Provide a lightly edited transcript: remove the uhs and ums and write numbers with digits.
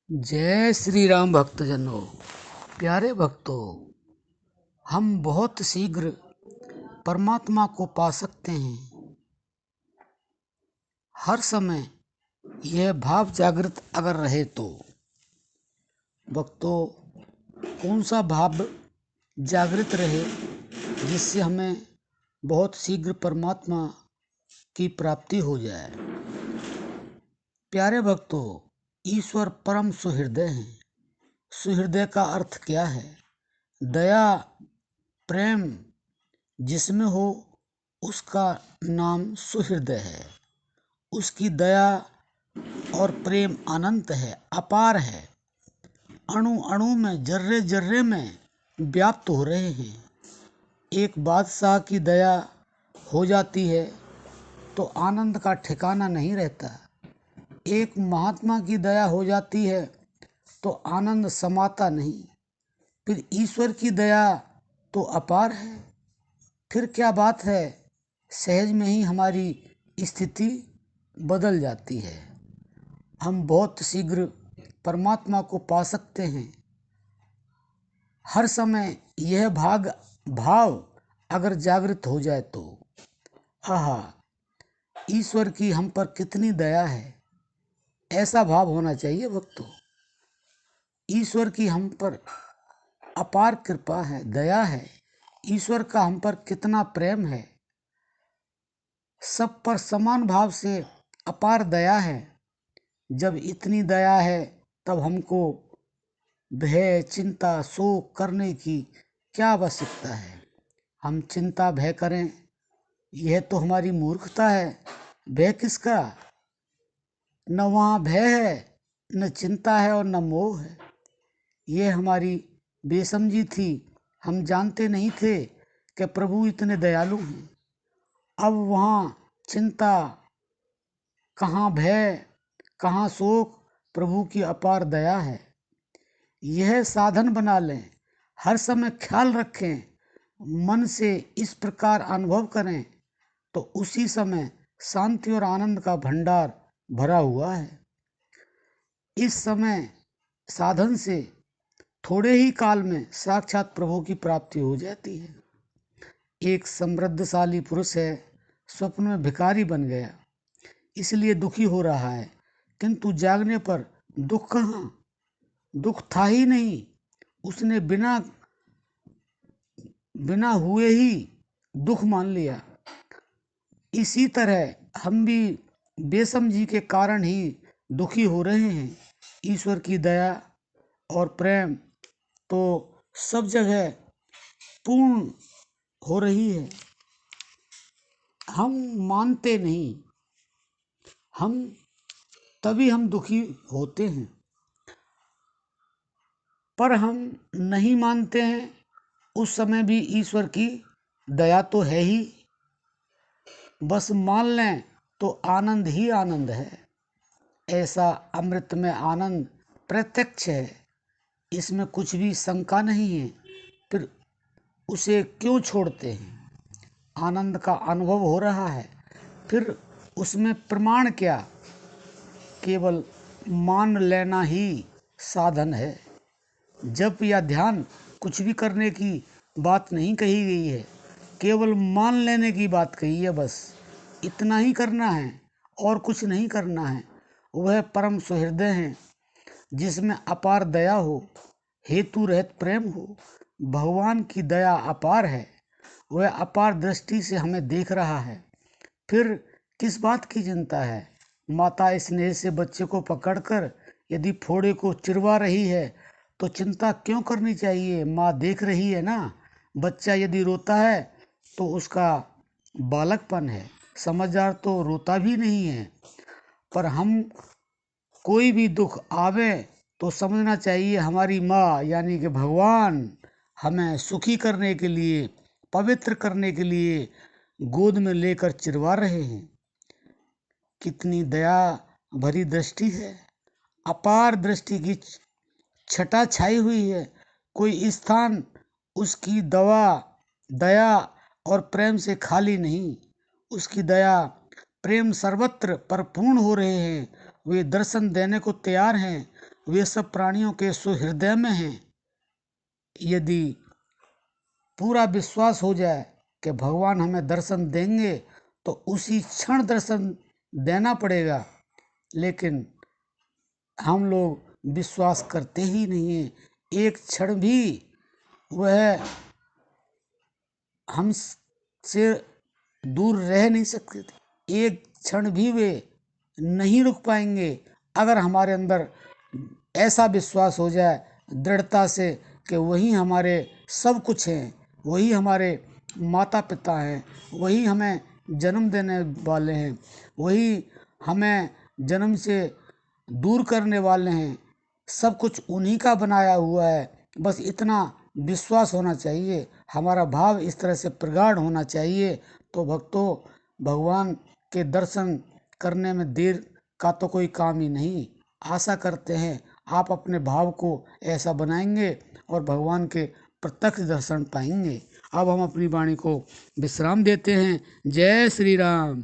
जय श्री राम भक्तजनों। प्यारे भक्तों, हम बहुत शीघ्र परमात्मा को पा सकते हैं। हर समय यह भाव जागृत अगर रहे तो भक्तों, कौन सा भाव जागृत रहे जिससे हमें बहुत शीघ्र परमात्मा की प्राप्ति हो जाए। प्यारे भक्तों, ईश्वर परम सुहृदय हैं। सुहृदय का अर्थ क्या है? दया प्रेम जिसमें हो उसका नाम सुहृदय है। उसकी दया और प्रेम अनंत है, अपार है, अणु अणु में, जर्रे जर्रे में व्याप्त हो रहे हैं। एक बादशाह की दया हो जाती है तो आनंद का ठिकाना नहीं रहता। एक महात्मा की दया हो जाती है तो आनंद समाता नहीं। फिर ईश्वर की दया तो अपार है। फिर क्या बात है, सहज में ही हमारी स्थिति बदल जाती है। हम बहुत शीघ्र परमात्मा को पा सकते हैं। हर समय यह भाव अगर जागृत हो जाए तो आहा, ईश्वर की हम पर कितनी दया है, ऐसा भाव होना चाहिए भक्तों। ईश्वर की हम पर अपार कृपा है, दया है। ईश्वर का हम पर कितना प्रेम है, सब पर समान भाव से अपार दया है। जब इतनी दया है तब हमको भय चिंता शोक करने की क्या आवश्यकता है? हम चिंता भय करें, यह तो हमारी मूर्खता है। भय किसका? न वहाँ भय है, न चिंता है और न मोह है। ये हमारी बेसमझी थी। हम जानते नहीं थे कि प्रभु इतने दयालु हैं। अब वहाँ चिंता कहाँ, भय कहाँ, शोक, प्रभु की अपार दया है। यह साधन बना लें, हर समय ख्याल रखें, मन से इस प्रकार अनुभव करें तो उसी समय शांति और आनंद का भंडार भरा हुआ है। इस समय साधन से थोड़े ही काल में साक्षात प्रभु की प्राप्ति हो जाती है। एक समृद्धशाली पुरुष है, स्वप्न में भिखारी बन गया, इसलिए दुखी हो रहा है, किंतु जागने पर दुख कहाँ, दुख था ही नहीं। उसने बिना हुए ही दुख मान लिया। इसी तरह हम भी बेसमझी के कारण ही दुखी हो रहे हैं। ईश्वर की दया और प्रेम तो सब जगह पूर्ण हो रही है। हम मानते नहीं, तभी हम दुखी होते हैं। पर हम नहीं मानते हैं, उस समय भी ईश्वर की दया तो है ही। बस मान लें तो आनंद ही आनंद है। ऐसा अमृत में आनंद प्रत्यक्ष है, इसमें कुछ भी शंका नहीं है। फिर उसे क्यों छोड़ते हैं? आनंद का अनुभव हो रहा है, फिर उसमें प्रमाण क्या? केवल मान लेना ही साधन है। जप या ध्यान कुछ भी करने की बात नहीं कही गई है, केवल मान लेने की बात कही है। बस इतना ही करना है और कुछ नहीं करना है। वह परम सुहृदय हैं जिसमें अपार दया हो, हेतु रहित प्रेम हो। भगवान की दया अपार है, वह अपार दृष्टि से हमें देख रहा है। फिर किस बात की चिंता है? माता स्नेह से बच्चे को पकड़कर यदि फोड़े को चिरवा रही है तो चिंता क्यों करनी चाहिए? माँ देख रही है ना। बच्चा यदि रोता है तो उसका बालकपन है, समझदार तो रोता भी नहीं है। पर हम कोई भी दुख आवे तो समझना चाहिए हमारी माँ यानी कि भगवान हमें सुखी करने के लिए, पवित्र करने के लिए गोद में लेकर चिरवा रहे हैं। कितनी दया भरी दृष्टि है, अपार दृष्टि की छटा छाई हुई है। कोई स्थान उसकी दया और प्रेम से खाली नहीं। उसकी दया प्रेम सर्वत्र परिपूर्ण हो रहे हैं। वे दर्शन देने को तैयार हैं। वे सब प्राणियों के सुहृदय में हैं। यदि पूरा विश्वास हो जाए कि भगवान हमें दर्शन देंगे तो उसी क्षण दर्शन देना पड़ेगा, लेकिन हम लोग विश्वास करते ही नहीं हैं। एक क्षण भी वह हमसे दूर रह नहीं सकते थे। एक क्षण भी वे नहीं रुक पाएंगे अगर हमारे अंदर ऐसा विश्वास हो जाए दृढ़ता से कि वही हमारे सब कुछ हैं, वही हमारे माता पिता हैं, वही हमें जन्म देने वाले हैं, वही हमें जन्म से दूर करने वाले हैं, सब कुछ उन्हीं का बनाया हुआ है। बस इतना विश्वास होना चाहिए, हमारा भाव इस तरह से प्रगाढ़ होना चाहिए। तो भक्तों, भगवान के दर्शन करने में देर का तो कोई काम ही नहीं। आशा करते हैं आप अपने भाव को ऐसा बनाएंगे और भगवान के प्रत्यक्ष दर्शन पाएंगे। अब हम अपनी वाणी को विश्राम देते हैं। जय श्री राम।